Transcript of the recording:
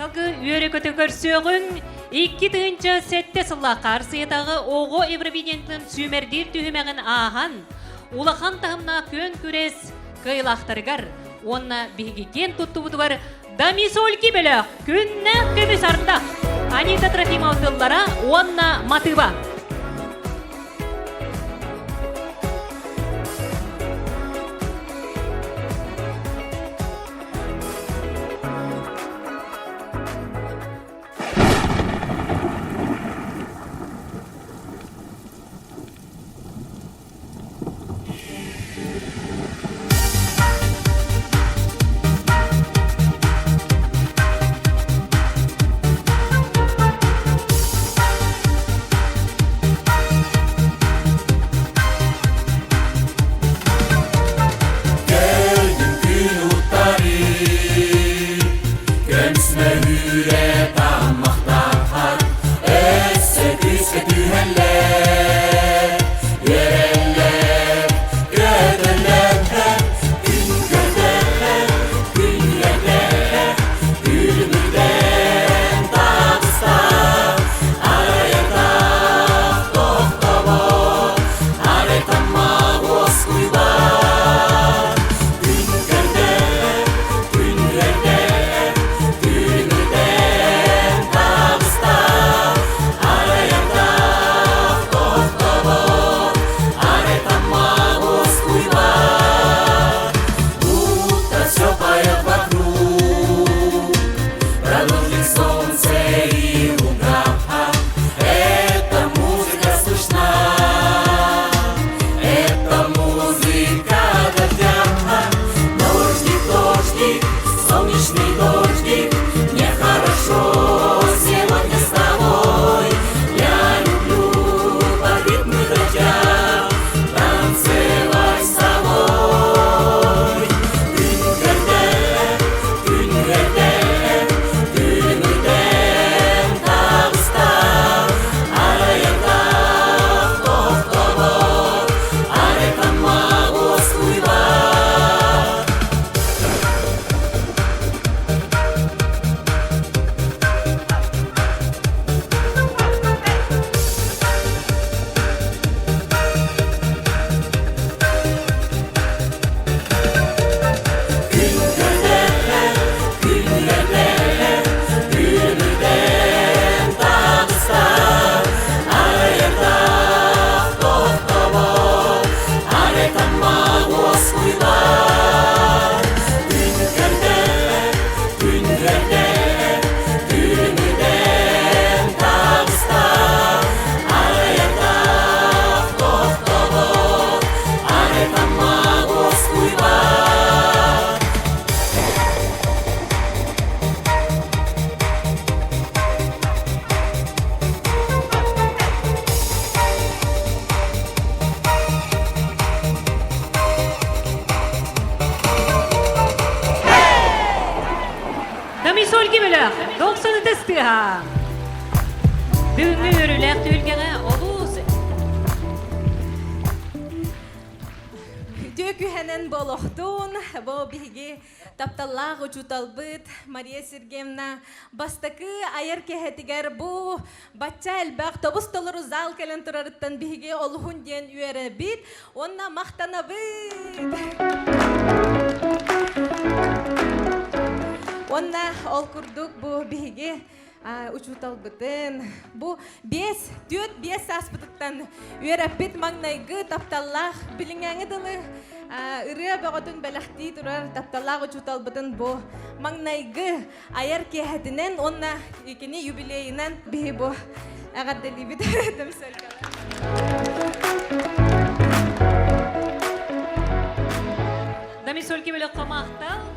Салгы үйері көті көрсөғін 2 тыынча сәтте сылла қарсыетағы оғы Евровиденттің сүймердер түйімәғін аған, улахан тағымна көн көрес кыйлақтарығар, онна бігіген тұтты бұды бар Дамис Ольги бөлі күнні көміс арында Анита Трофимовтыллара онна матыба. Дамис Ольги бөлі 90 тестіға. Дүңгі өріләк түлгені олуыз. Дөкүхәнен болохтун, бо биги тапталлах учуталбыт Мария Сергеевна бастакы аяр кехетигер бу бачча элбак тобус толору зал келен турарыттан биги олухун ден үйәрі бит, онна мақтанабыт. Онна ол курдук бу биги учуталбытын. Бу 5 аспытыттан үйәрәппет маңнайгы тапталлах билиңәңі дылы ыры бағытын бәләхти турар тапталлах учуталбытын бу маңнайгы аяр кехетінен онна екені юбилейінен биги бу ағаддали бит тәмсәлгәлі. Дамис Ольги бөлі қомақтал.